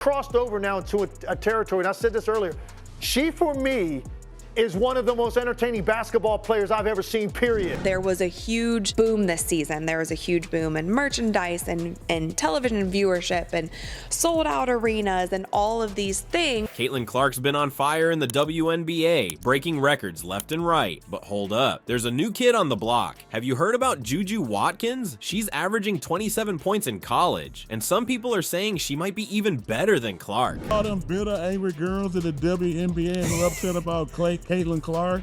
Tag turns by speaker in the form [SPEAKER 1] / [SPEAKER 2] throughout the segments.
[SPEAKER 1] Crossed over now into a territory, and I said this earlier, she, for me, is one of the most entertaining basketball players I've ever seen, period.
[SPEAKER 2] There was a huge boom this season. There was a huge boom in merchandise and television viewership and sold out arenas and all of these things.
[SPEAKER 3] Caitlin Clark's been on fire in the WNBA, breaking records left and right. But hold up, there's a new kid on the block. Have you heard about Juju Watkins? She's averaging 27 points in college, and some people are saying she might be even better than Clark.
[SPEAKER 4] All them bitter, angry girls in the WNBA who are upset about Caitlin Clark,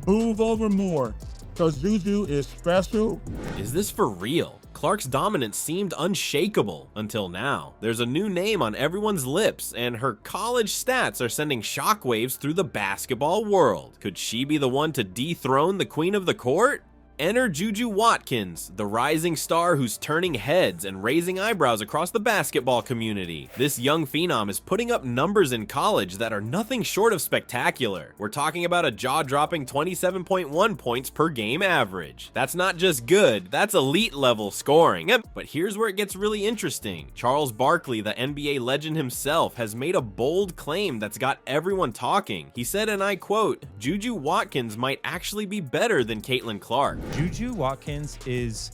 [SPEAKER 4] move over more, because Juju is special.
[SPEAKER 3] Is this for real? Clark's dominance seemed unshakable until now. There's a new name on everyone's lips, and her college stats are sending shockwaves through the basketball world. Could she be the one to dethrone the queen of the court? Enter Juju Watkins, the rising star who's turning heads and raising eyebrows across the basketball community. This young phenom is putting up numbers in college that are nothing short of spectacular. We're talking about a jaw-dropping 27.1 points per game average. That's not just good, that's elite level scoring. But here's where it gets really interesting. Charles Barkley, the NBA legend himself, has made a bold claim that's got everyone talking. He said, and I quote, "Juju Watkins might actually be better than Caitlin Clark."
[SPEAKER 5] Juju Watkins is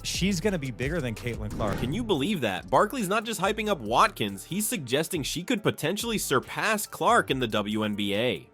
[SPEAKER 5] she's gonna be bigger than Caitlin Clark.
[SPEAKER 3] Can you believe that? Barkley's not just hyping up Watkins, he's suggesting she could potentially surpass Clark in the WNBA.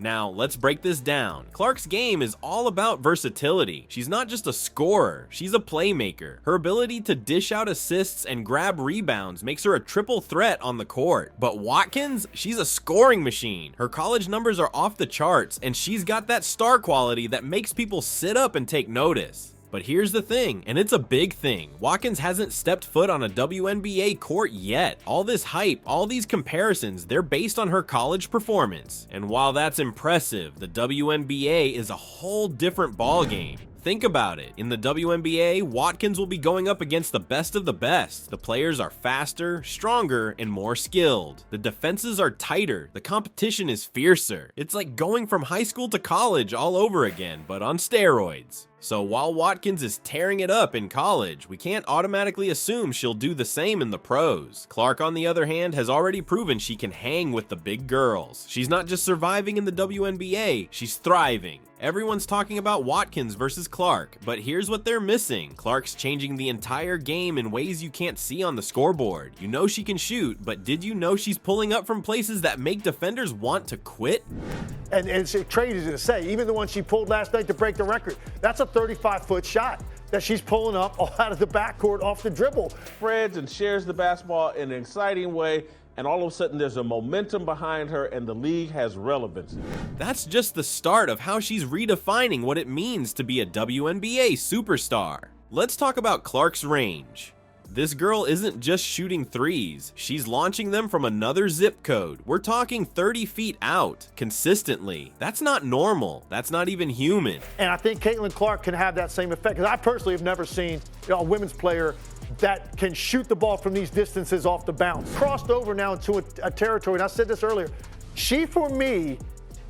[SPEAKER 3] Now, let's break this down. Clark's game is all about versatility. She's not just a scorer, she's a playmaker. Her ability to dish out assists and grab rebounds makes her a triple threat on the court. But Watkins, she's a scoring machine. Her college numbers are off the charts, and she's got that star quality that makes people sit up and take notice. But here's the thing, and it's a big thing. Watkins hasn't stepped foot on a WNBA court yet. All this hype, all these comparisons, they're based on her college performance. And while that's impressive, the WNBA is a whole different ballgame. Think about it. In the WNBA, Watkins will be going up against the best of the best. The players are faster, stronger, and more skilled. The defenses are tighter. The competition is fiercer. It's like going from high school to college all over again, but on steroids. So while Watkins is tearing it up in college, we can't automatically assume she'll do the same in the pros. Clark, on the other hand, has already proven she can hang with the big girls. She's not just surviving in the WNBA, she's thriving. Everyone's talking about Watkins versus Clark, but here's what they're missing. Clark's changing the entire game in ways you can't see on the scoreboard. You know she can shoot, but did you know she's pulling up from places that make defenders want to quit?
[SPEAKER 1] And it's crazy to say, even the one she pulled last night to break the record, that's a 35-foot shot that she's pulling up all out of the backcourt off the dribble.
[SPEAKER 6] Spreads and shares the basketball in an exciting way, and all of a sudden there's a momentum behind her and the league has relevancy.
[SPEAKER 3] That's just the start of how she's redefining what it means to be a WNBA superstar. Let's talk about Clark's range. This girl isn't just shooting threes, she's launching them from another zip code. We're talking 30 feet out, consistently. That's not normal, that's not even human.
[SPEAKER 1] And I think Caitlin Clark can have that same effect, because I personally have never seen a women's player that can shoot the ball from these distances off the bounce. Crossed over now into a territory, and I said this earlier, she, for me,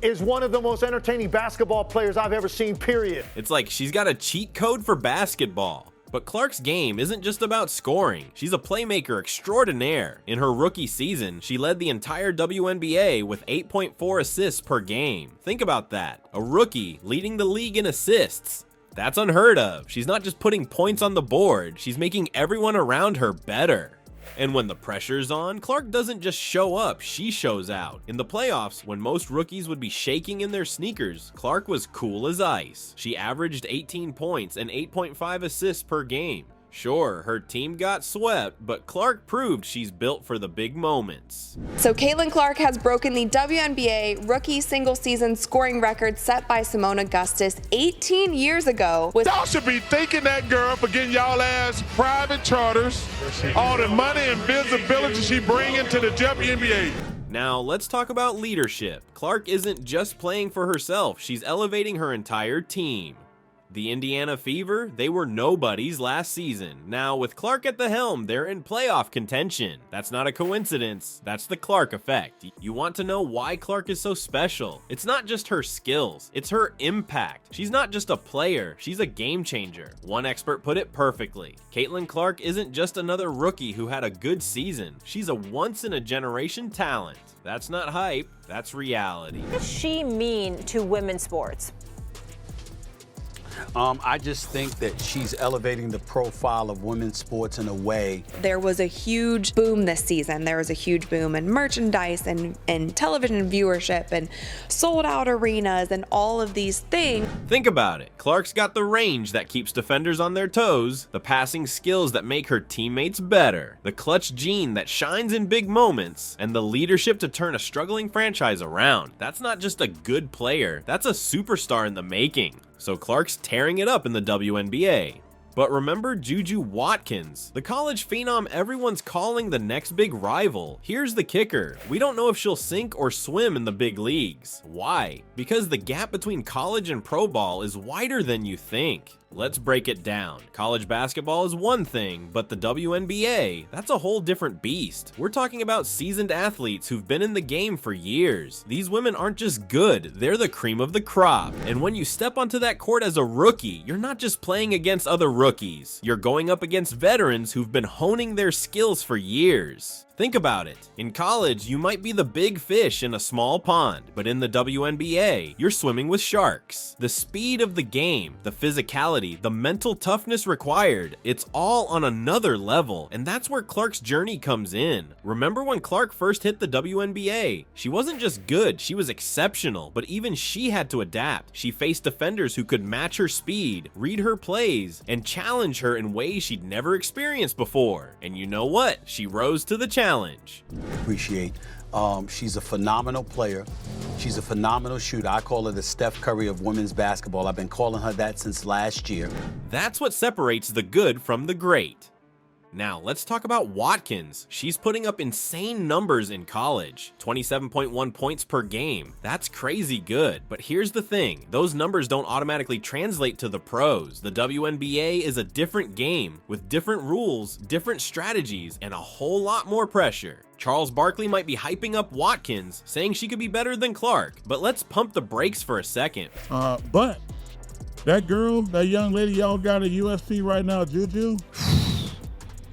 [SPEAKER 1] is one of the most entertaining basketball players I've ever seen, period.
[SPEAKER 3] It's like she's got a cheat code for basketball. But Clark's game isn't just about scoring. She's a playmaker extraordinaire. In her rookie season, she led the entire WNBA with 8.4 assists per game. Think about that. A rookie leading the league in assists. That's unheard of. She's not just putting points on the board, she's making everyone around her better. And when the pressure's on, Clark doesn't just show up, she shows out. In the playoffs, when most rookies would be shaking in their sneakers, Clark was cool as ice. She averaged 18 points and 8.5 assists per game. Sure, her team got swept, but Clark proved she's built for the big moments.
[SPEAKER 2] So Caitlin Clark has broken the WNBA rookie single-season scoring record set by Simone Augustus 18 years ago.
[SPEAKER 4] Y'all should be thanking that girl for getting y'all ass private charters, all the money and visibility she bringing to the WNBA.
[SPEAKER 3] Now, let's talk about leadership. Clark isn't just playing for herself, she's elevating her entire team. The Indiana Fever, they were nobodies last season. Now, with Clark at the helm, they're in playoff contention. That's not a coincidence. That's the Clark effect. You want to know why Clark is so special? It's not just her skills, it's her impact. She's not just a player, she's a game changer. One expert put it perfectly. Caitlin Clark isn't just another rookie who had a good season. She's a once-in-a-generation talent. That's not hype, that's reality.
[SPEAKER 7] What does she mean to women's sports?
[SPEAKER 8] I just think that she's elevating the profile of women's sports in a way.
[SPEAKER 2] There was a huge boom this season. There was a huge boom in merchandise and television viewership and sold out arenas and all of these things.
[SPEAKER 3] Think about it. Clark's got the range that keeps defenders on their toes, the passing skills that make her teammates better, the clutch gene that shines in big moments, and the leadership to turn a struggling franchise around. That's not just a good player, that's a superstar in the making. So Clark's tearing it up in the WNBA. But remember Juju Watkins, the college phenom everyone's calling the next big rival. Here's the kicker. We don't know if she'll sink or swim in the big leagues. Why? Because the gap between college and pro ball is wider than you think. Let's break it down. College basketball is one thing, but the WNBA, that's a whole different beast. We're talking about seasoned athletes who've been in the game for years. These women aren't just good, they're the cream of the crop. And when you step onto that court as a rookie, you're not just playing against other rookies. You're going up against veterans who've been honing their skills for years. Think about it. In college, you might be the big fish in a small pond, but in the WNBA, you're swimming with sharks. The speed of the game, the physicality, the mental toughness required, it's all on another level, and that's where Clark's journey comes in. Remember when Clark first hit the WNBA? She wasn't just good, she was exceptional, but even she had to adapt. She faced defenders who could match her speed, read her plays, and challenge her in ways she'd never experienced before. And you know what? She rose to the challenge.
[SPEAKER 8] Appreciate. She's a phenomenal player. She's a phenomenal shooter. I call her the Steph Curry of women's basketball. I've been calling her that since last year.
[SPEAKER 3] That's what separates the good from the great. Now, let's talk about Watkins. She's putting up insane numbers in college. 27.1 points per game. That's crazy good. But here's the thing. Those numbers don't automatically translate to the pros. The WNBA is a different game with different rules, different strategies, and a whole lot more pressure. Charles Barkley might be hyping up Watkins, saying she could be better than Clark. But let's pump the brakes for a second.
[SPEAKER 4] But that girl, that young lady y'all got at UFC right now, Juju.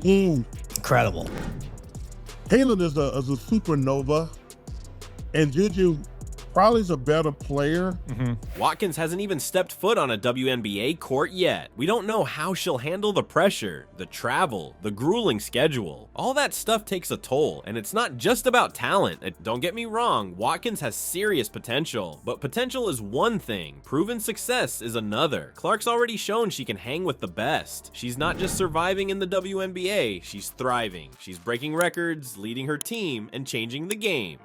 [SPEAKER 9] Incredible.
[SPEAKER 4] Caitlin is a supernova, and Juju probably is a better player.
[SPEAKER 3] Watkins hasn't even stepped foot on a WNBA court yet. We don't know how she'll handle the pressure, the travel, the grueling schedule. All that stuff takes a toll, and it's not just about talent. Don't get me wrong, Watkins has serious potential, but potential is one thing, proven success is another. Clark's already shown she can hang with the best. She's not just surviving in the WNBA, she's thriving. She's breaking records, leading her team, and changing the game.